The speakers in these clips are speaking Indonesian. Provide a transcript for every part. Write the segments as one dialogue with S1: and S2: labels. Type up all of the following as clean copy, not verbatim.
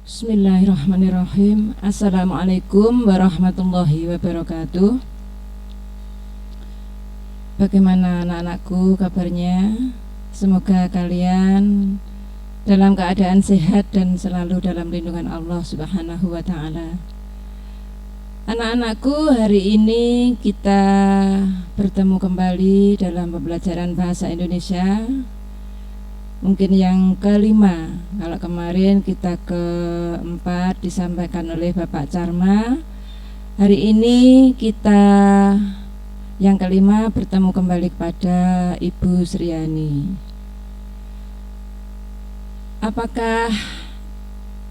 S1: Bismillahirrahmanirrahim. Assalamualaikum warahmatullahi wabarakatuh. Bagaimana anak-anakku kabarnya? Semoga kalian dalam keadaan sehat dan selalu dalam lindungan Allah Subhanahu wa ta'ala. Anak-anakku, hari ini kita bertemu kembali dalam pembelajaran bahasa Indonesia. Mungkin yang kelima, kalau kemarin kita keempat disampaikan oleh Bapak Carma. Hari ini kita yang kelima bertemu kembali kepada Ibu Sriani. Apakah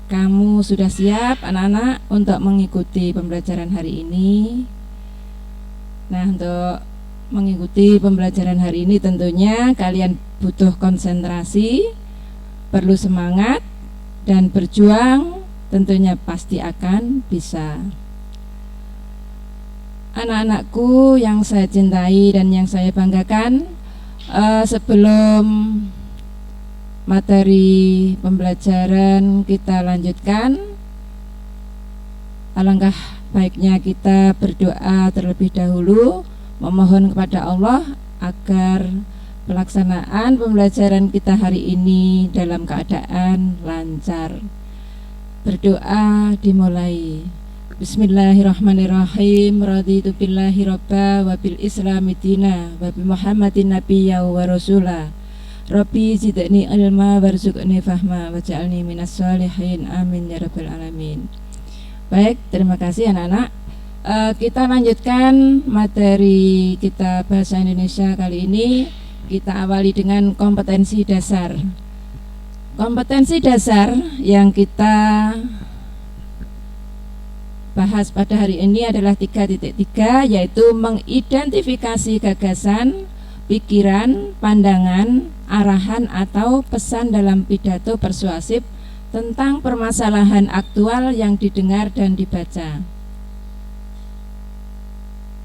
S1: kamu sudah siap anak-anak untuk mengikuti pembelajaran hari ini? Nah, untuk mengikuti pembelajaran hari ini tentunya kalian butuh konsentrasi, perlu semangat, dan berjuang. Tentunya pasti akan bisa. Anak-anakku yang saya cintai dan yang saya banggakan, sebelum materi pembelajaran kita lanjutkan, alangkah baiknya kita berdoa terlebih dahulu, memohon kepada Allah agar pelaksanaan pembelajaran kita hari ini dalam keadaan lancar. Berdoa dimulai. Bismillahirrahmanirrahim. Raditu billahi robba wa bil islami dina wa bi muhammadin nabiyya wa rasula. Rabbi zidni ilma warzuqni fahma waj'alni minas sholihin. Amin ya rabbal alamin. Baik, terima kasih anak-anak. Kita lanjutkan materi kita bahasa Indonesia kali ini. Kita awali dengan kompetensi dasar. Kompetensi dasar yang kita bahas pada hari ini adalah 3.3, yaitu mengidentifikasi gagasan, pikiran, pandangan, arahan atau pesan dalam pidato persuasif tentang permasalahan aktual yang didengar dan dibaca.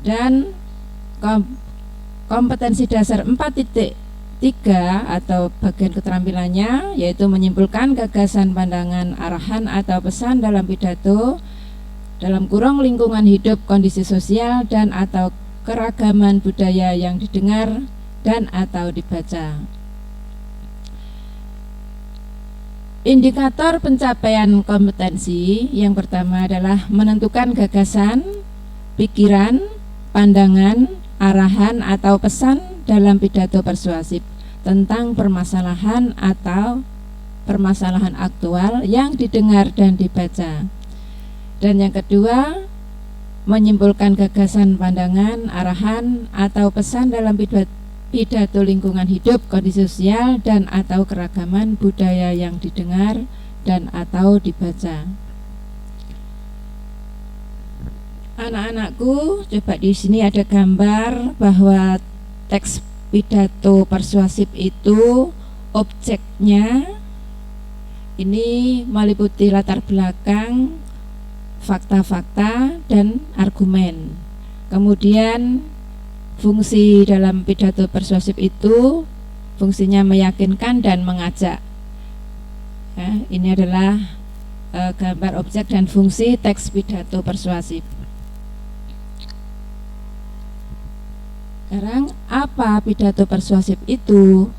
S1: Dan kompetensi dasar 4.3 atau bagian keterampilannya yaitu menyimpulkan gagasan, pandangan, arahan atau pesan dalam pidato dalam kurung lingkungan hidup, kondisi sosial dan atau keragaman budaya yang didengar dan atau dibaca. Indikator pencapaian kompetensi yang pertama adalah menentukan gagasan, pikiran, pandangan, arahan atau pesan dalam pidato persuasif tentang permasalahan atau permasalahan aktual yang didengar dan dibaca. Dan yang kedua, menyimpulkan gagasan, pandangan, arahan atau pesan dalam pidato lingkungan hidup, kondisi sosial dan atau keragaman budaya yang didengar dan atau dibaca. Anak-anakku, coba di sini ada gambar bahwa teks pidato persuasif itu objeknya ini meliputi latar belakang, fakta-fakta dan argumen. Kemudian fungsi dalam pidato persuasif itu fungsinya meyakinkan dan mengajak. Ya, ini adalah gambar objek dan fungsi teks pidato persuasif. Sekarang apa pidato persuasif itu?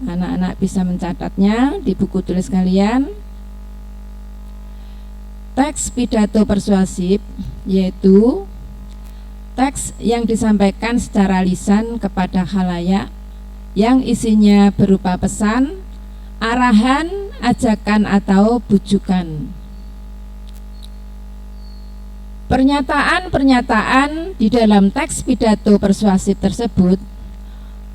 S1: Anak-anak bisa mencatatnya di buku tulis kalian. Teks pidato persuasif yaitu teks yang disampaikan secara lisan kepada khalayak yang isinya berupa pesan, arahan, ajakan atau bujukan. Pernyataan-pernyataan di dalam teks pidato persuasif tersebut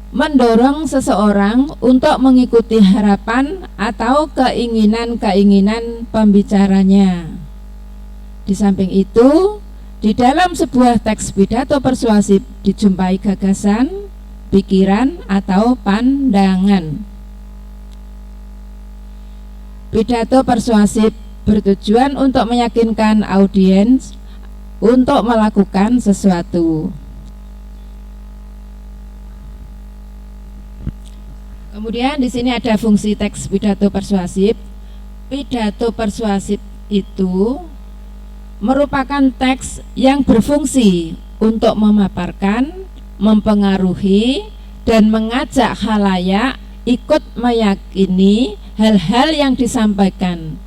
S1: mendorong seseorang untuk mengikuti harapan atau keinginan-keinginan pembicaranya. Di samping itu, di dalam sebuah teks pidato persuasif dijumpai gagasan, pikiran atau pandangan. Pidato persuasif bertujuan untuk meyakinkan audiens untuk melakukan sesuatu. Kemudian di sini ada fungsi teks pidato persuasif. pidato persuasif itu merupakan teks yang berfungsi untuk memaparkan, mempengaruhi, dan mengajak khalayak ikut meyakini hal-hal yang disampaikan,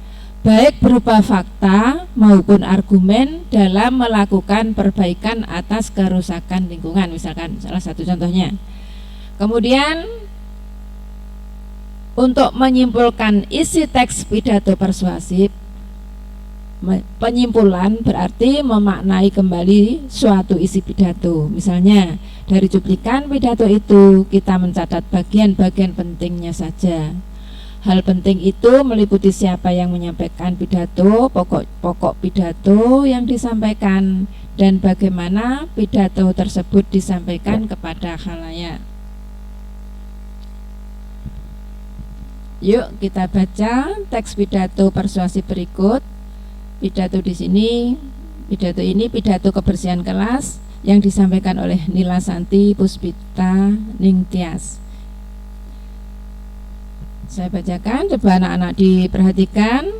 S1: baik berupa fakta maupun argumen dalam melakukan perbaikan atas kerusakan lingkungan, misalkan salah satu contohnya. Kemudian untuk menyimpulkan isi teks pidato persuasif, penyimpulan berarti memaknai kembali suatu isi pidato. Misalnya dari cuplikan pidato itu kita mencatat bagian-bagian pentingnya saja. Hal penting itu meliputi siapa yang menyampaikan pidato, pokok-pokok pidato yang disampaikan, dan bagaimana pidato tersebut disampaikan kepada khalayak. Yuk kita baca teks pidato persuasif berikut. Pidato di sini, pidato ini pidato kebersihan kelas yang disampaikan oleh Nila Santi Puspita Ningtyas. Saya bacakan, coba anak-anak diperhatikan.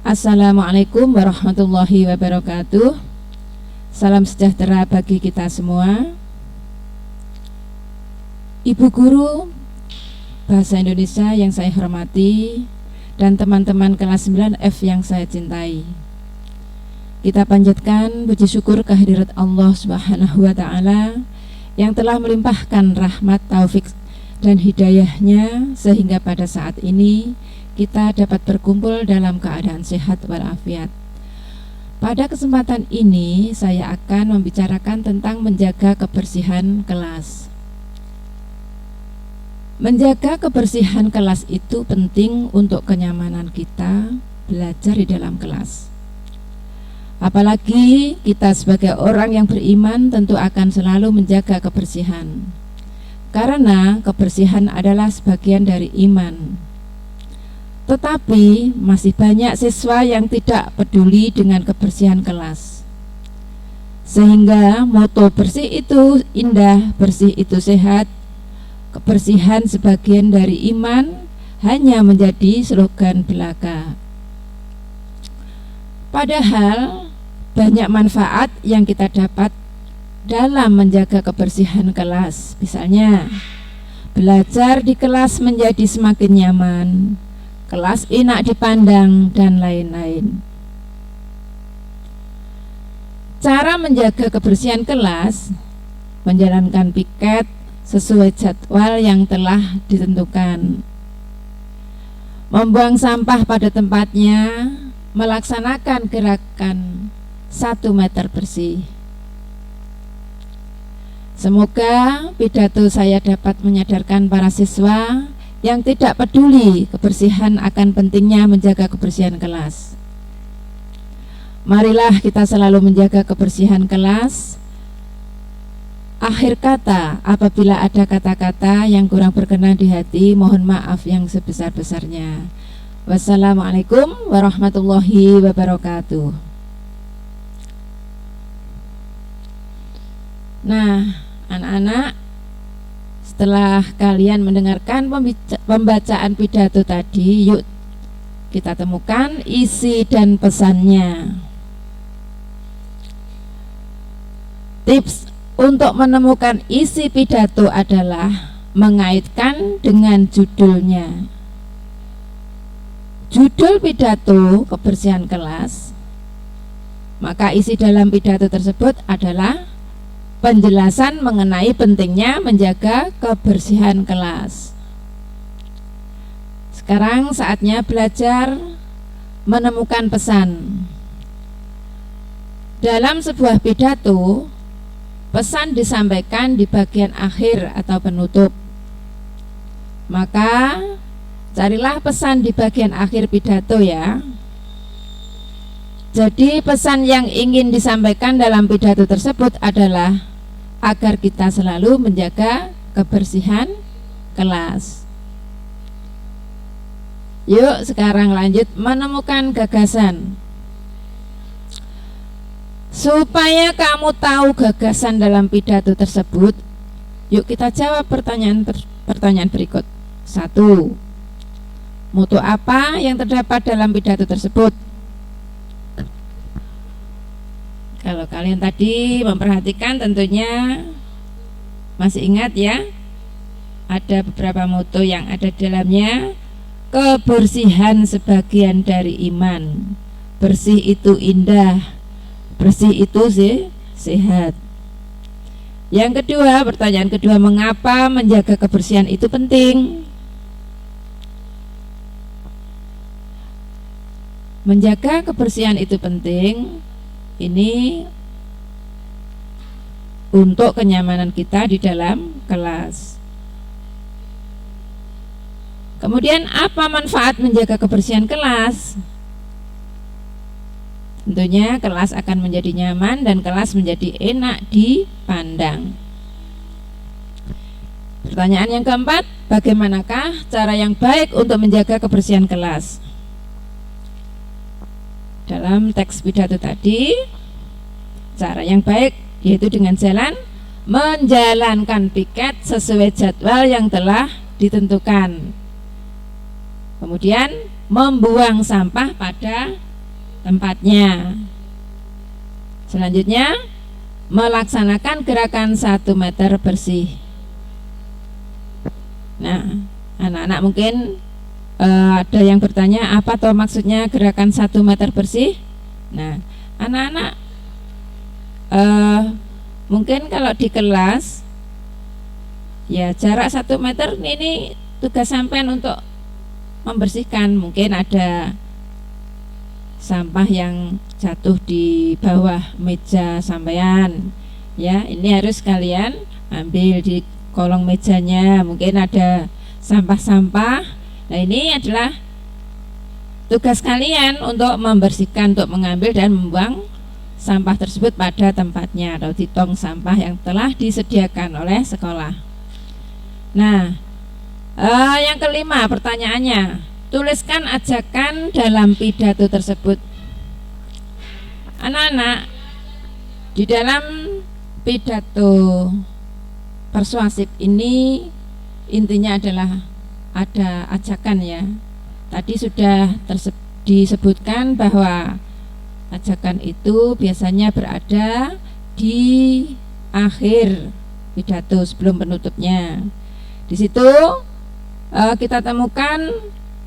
S1: Assalamualaikum warahmatullahi wabarakatuh. Salam sejahtera bagi kita semua. Ibu guru Bahasa Indonesia yang saya hormati dan teman-teman kelas 9F yang saya cintai, kita panjatkan puji syukur kehadirat Allah Subhanahu wa Ta'ala yang telah melimpahkan rahmat, taufik, dan hidayahnya sehingga pada saat ini kita dapat berkumpul dalam keadaan sehat walafiat. Pada kesempatan ini saya akan membicarakan tentang menjaga kebersihan kelas. Menjaga kebersihan kelas itu penting untuk kenyamanan kita belajar di dalam kelas. Apalagi kita sebagai orang yang beriman tentu akan selalu menjaga kebersihan, karena kebersihan adalah sebagian dari iman. Tetapi masih banyak siswa yang tidak peduli dengan kebersihan kelas, sehingga moto bersih itu indah, bersih itu sehat, kebersihan sebagian dari iman hanya menjadi slogan belaka. Padahal banyak manfaat yang kita dapat dalam menjaga kebersihan kelas. Misalnya, belajar di kelas menjadi semakin nyaman, kelas enak dipandang, dan lain-lain. Cara menjaga kebersihan kelas: menjalankan piket sesuai jadwal yang telah ditentukan, membuang sampah pada tempatnya, melaksanakan gerakan 1 meter bersih. Semoga pidato saya dapat menyadarkan para siswa yang tidak peduli kebersihan akan pentingnya menjaga kebersihan kelas. Marilah kita selalu menjaga kebersihan kelas. Akhir kata, apabila ada kata-kata yang kurang berkenan di hati, mohon maaf yang sebesar-besarnya. Wassalamualaikum warahmatullahi wabarakatuh. Nah, anak-anak, setelah kalian mendengarkan pembacaan pidato tadi, yuk kita temukan isi dan pesannya. Tips untuk menemukan isi pidato adalah mengaitkan dengan judulnya. Judul pidato kebersihan kelas, maka isi dalam pidato tersebut adalah penjelasan mengenai pentingnya menjaga kebersihan kelas. Sekarang saatnya belajar menemukan pesan. Dalam sebuah pidato, pesan disampaikan di bagian akhir atau penutup. Maka carilah pesan di bagian akhir pidato ya. Jadi pesan yang ingin disampaikan dalam pidato tersebut adalah agar kita selalu menjaga kebersihan kelas. Yuk sekarang lanjut menemukan gagasan. Supaya kamu tahu gagasan dalam pidato tersebut, yuk kita jawab pertanyaan berikut. 1. Mutu apa yang terdapat dalam pidato tersebut? Kalau kalian tadi memperhatikan tentunya masih ingat ya, ada beberapa mutu yang ada di dalamnya. Kebersihan sebagian dari iman. Bersih itu indah, bersih itu sehat. Yang kedua, pertanyaan kedua, mengapa menjaga kebersihan itu penting? Menjaga kebersihan itu penting, ini untuk kenyamanan kita di dalam kelas. Kemudian apa manfaat menjaga kebersihan kelas? Tentunya kelas akan menjadi nyaman dan kelas menjadi enak dipandang. Pertanyaan yang keempat, bagaimanakah cara yang baik untuk menjaga kebersihan kelas? Dalam teks pidato tadi, cara yang baik yaitu dengan jalan menjalankan piket sesuai jadwal yang telah ditentukan. Kemudian membuang sampah pada tempatnya. Selanjutnya melaksanakan gerakan 1 meter bersih. Nah, anak-anak mungkin ada yang bertanya, apa toh maksudnya gerakan 1 meter bersih? Nah, anak-anak mungkin kalau di kelas ya jarak 1 meter ini tugas sampean untuk membersihkan. Mungkin ada sampah yang jatuh di bawah meja sampean, ya ini harus kalian ambil di kolong mejanya. Mungkin ada sampah-sampah, nah ini adalah tugas kalian untuk membersihkan, untuk mengambil dan membuang sampah tersebut pada tempatnya atau di tong sampah yang telah disediakan oleh sekolah. Nah, yang kelima, pertanyaannya, tuliskan ajakan dalam pidato tersebut. Anak-anak, di dalam pidato persuasif ini intinya adalah ada ajakan ya. Tadi sudah disebutkan bahwa ajakan itu biasanya berada di akhir pidato sebelum penutupnya. Di situ kita temukan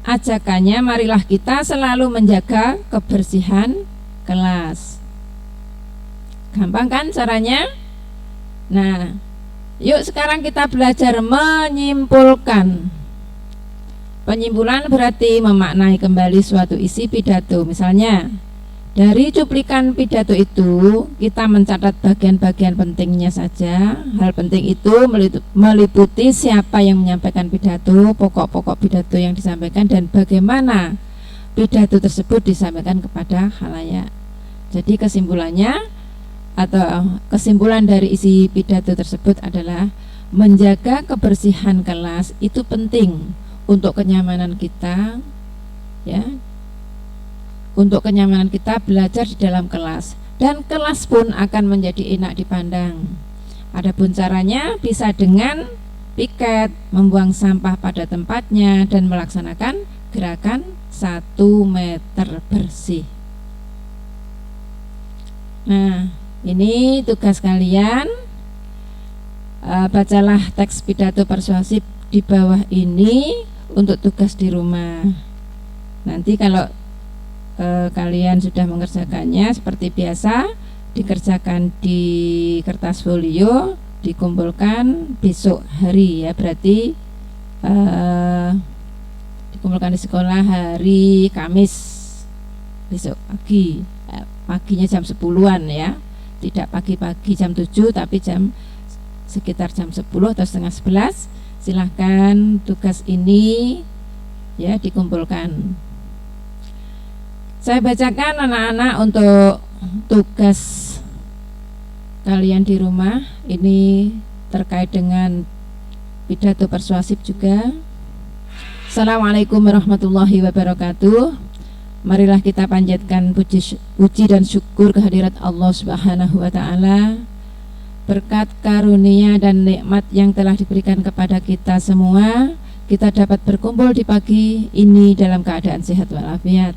S1: ajakannya, marilah kita selalu menjaga kebersihan kelas. Gampang kan caranya? Nah, yuk sekarang kita belajar menyimpulkan. Penyimpulan berarti memaknai kembali suatu isi pidato. Misalnya, dari cuplikan pidato itu kita mencatat bagian-bagian pentingnya saja. Hal penting itu meliputi siapa yang menyampaikan pidato, pokok-pokok pidato yang disampaikan, dan bagaimana pidato tersebut disampaikan kepada khalayak. Jadi kesimpulannya atau kesimpulan dari isi pidato tersebut adalah menjaga kebersihan kelas itu penting untuk kenyamanan kita, ya. Untuk kenyamanan kita belajar di dalam kelas, dan kelas pun akan menjadi enak dipandang. Adapun caranya bisa dengan piket, membuang sampah pada tempatnya, dan melaksanakan gerakan 1 meter bersih. Nah, ini tugas kalian. Bacalah teks pidato persuasif di bawah ini untuk tugas di rumah. Nanti kalau kalian sudah mengerjakannya seperti biasa, dikerjakan di kertas folio, dikumpulkan besok hari ya, berarti dikumpulkan di sekolah hari Kamis besok pagi, paginya jam 10-an ya, tidak pagi-pagi jam 7 tapi sekitar jam 10 atau setengah 11. Silahkan tugas ini ya dikumpulkan. Saya bacakan anak-anak untuk tugas kalian di rumah. Ini terkait dengan pidato persuasif juga. Assalamualaikum warahmatullahi wabarakatuh. Marilah kita panjatkan puji dan syukur kehadirat Allah Subhanahu wa ta'ala. Berkat karunia dan nikmat yang telah diberikan kepada kita semua, kita dapat berkumpul di pagi ini dalam keadaan sehat walafiat.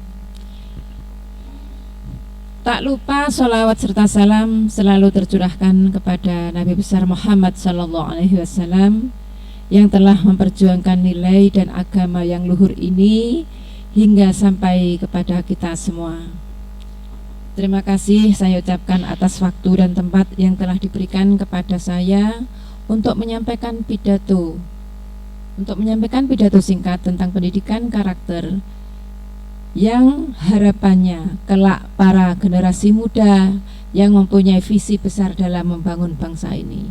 S1: Tak lupa sholawat serta salam selalu tercurahkan kepada Nabi besar Muhammad SAW yang telah memperjuangkan nilai dan agama yang luhur ini hingga sampai kepada kita semua. Terima kasih saya ucapkan atas waktu dan tempat yang telah diberikan kepada saya untuk menyampaikan pidato singkat tentang pendidikan karakter yang harapannya kelak para generasi muda yang mempunyai visi besar dalam membangun bangsa ini.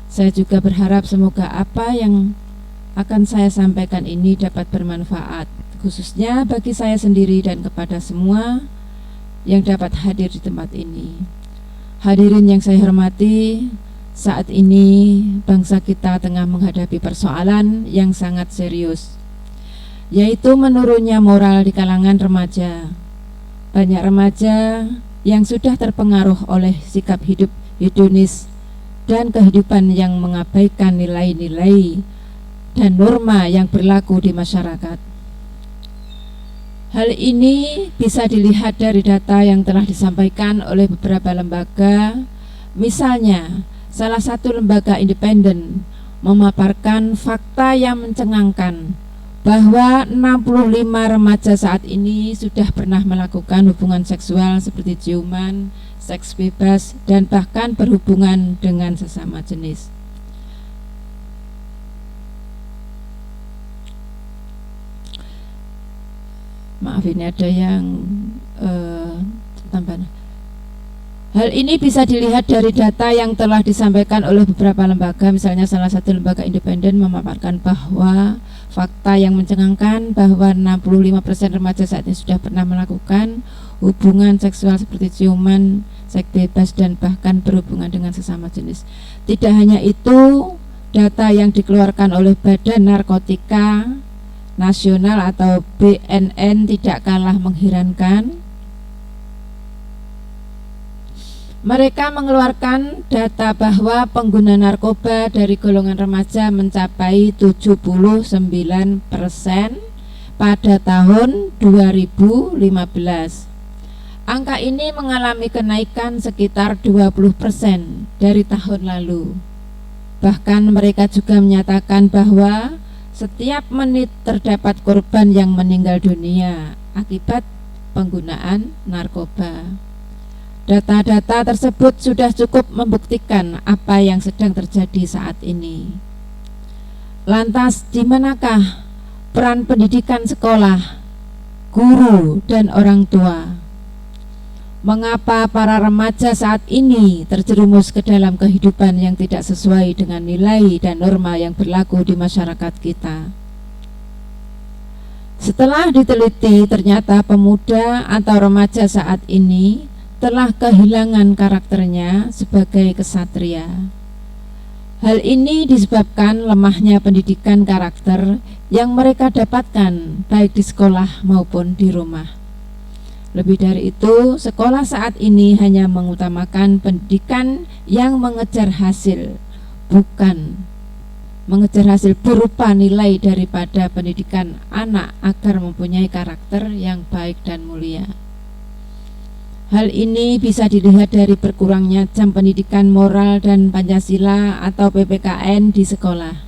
S1: Saya juga berharap semoga apa yang akan saya sampaikan ini dapat bermanfaat, khususnya bagi saya sendiri dan kepada semua yang dapat hadir di tempat ini. Hadirin yang saya hormati, saat ini bangsa kita tengah menghadapi persoalan yang sangat serius, yaitu menurunnya moral di kalangan remaja. Banyak remaja yang sudah terpengaruh oleh sikap hidup hedonis dan kehidupan yang mengabaikan nilai-nilai dan norma yang berlaku di masyarakat. Hal ini bisa dilihat dari data yang telah disampaikan oleh beberapa lembaga. Misalnya, salah satu lembaga independen memaparkan fakta yang mencengangkan bahwa 65 remaja saat ini sudah pernah melakukan hubungan seksual seperti ciuman, seks bebas, dan bahkan berhubungan dengan sesama jenis. Maaf, ini ada yang tambahan. Hal ini bisa dilihat dari data yang telah disampaikan oleh beberapa lembaga. Misalnya salah satu lembaga independen memaparkan bahwa fakta yang mencengangkan bahwa 65% remaja saat ini sudah pernah melakukan hubungan seksual seperti ciuman, seks bebas, dan bahkan berhubungan dengan sesama jenis. Tidak hanya itu, data yang dikeluarkan oleh Badan Narkotika Nasional atau BNN tidak kalah mengherankan. Mereka mengeluarkan data bahwa pengguna narkoba dari golongan remaja mencapai 79% pada tahun 2015. Angka ini mengalami kenaikan sekitar 20% dari tahun lalu. Bahkan mereka juga menyatakan bahwa setiap menit terdapat korban yang meninggal dunia akibat penggunaan narkoba. Data-data tersebut sudah cukup membuktikan apa yang sedang terjadi saat ini. Lantas, di manakah peran pendidikan sekolah, guru, dan orang tua? Mengapa para remaja saat ini terjerumus ke dalam kehidupan yang tidak sesuai dengan nilai dan norma yang berlaku di masyarakat kita? Setelah diteliti, ternyata pemuda atau remaja saat ini telah kehilangan karakternya sebagai kesatria. Hal ini disebabkan lemahnya pendidikan karakter yang mereka dapatkan baik di sekolah maupun di rumah. Lebih dari itu, sekolah saat ini hanya mengutamakan pendidikan yang mengejar hasil, bukan mengejar hasil berupa nilai daripada pendidikan anak agar mempunyai karakter yang baik dan mulia. Hal ini bisa dilihat dari berkurangnya jam pendidikan moral dan Pancasila atau PPKN di sekolah.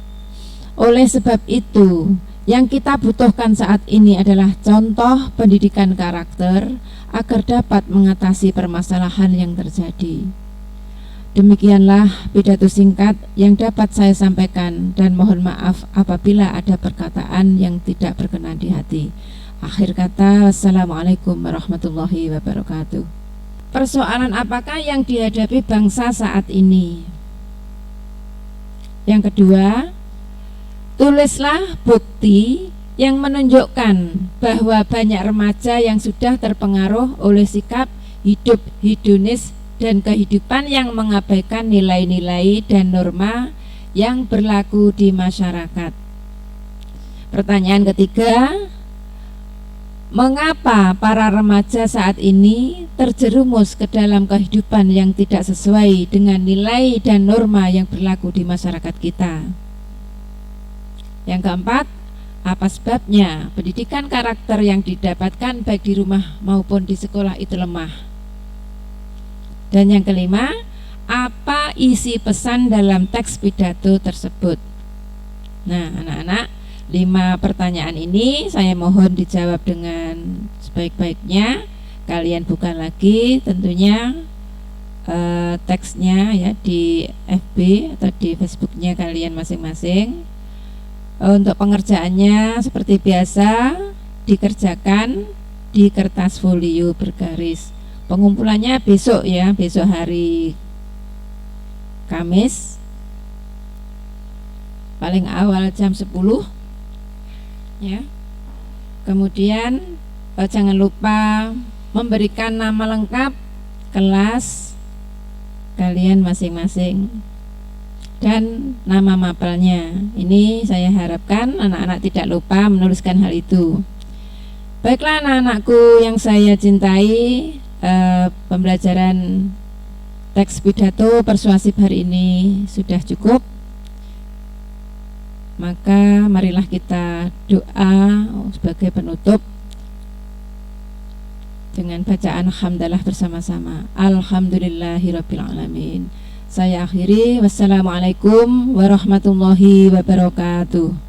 S1: Oleh sebab itu, yang kita butuhkan saat ini adalah contoh pendidikan karakter agar dapat mengatasi permasalahan yang terjadi. Demikianlah pidato singkat yang dapat saya sampaikan, dan mohon maaf apabila ada perkataan yang tidak berkenan di hati. Akhir kata, wassalamualaikum warahmatullahi wabarakatuh. Persoalan apakah yang dihadapi bangsa saat ini? Yang kedua, tulislah bukti yang menunjukkan bahwa banyak remaja yang sudah terpengaruh oleh sikap hidup hedonis dan kehidupan yang mengabaikan nilai-nilai dan norma yang berlaku di masyarakat. Pertanyaan ketiga, mengapa para remaja saat ini terjerumus ke dalam kehidupan yang tidak sesuai dengan nilai dan norma yang berlaku di masyarakat kita? Yang keempat, apa sebabnya pendidikan karakter yang didapatkan baik di rumah maupun di sekolah itu lemah. Dan yang kelima, apa isi pesan dalam teks pidato tersebut. Nah, anak-anak, 5 pertanyaan ini saya mohon dijawab dengan sebaik-baiknya. Kalian buka lagi tentunya teksnya ya di FB atau di Facebooknya kalian masing-masing. Untuk pengerjaannya seperti biasa dikerjakan di kertas folio bergaris. Pengumpulannya besok ya, besok hari Kamis, paling awal jam 10 ya. Kemudian jangan lupa memberikan nama lengkap kelas kalian masing-masing dan nama mapelnya. Ini saya harapkan anak-anak tidak lupa menuliskan hal itu. Baiklah anak-anakku yang saya cintai, pembelajaran teks pidato persuasif hari ini sudah cukup. Maka marilah kita doa sebagai penutup dengan bacaan hamdalah bersama-sama. Alhamdulillahirabbil alamin. Saya akhiri, wassalamualaikum warahmatullahi wabarakatuh.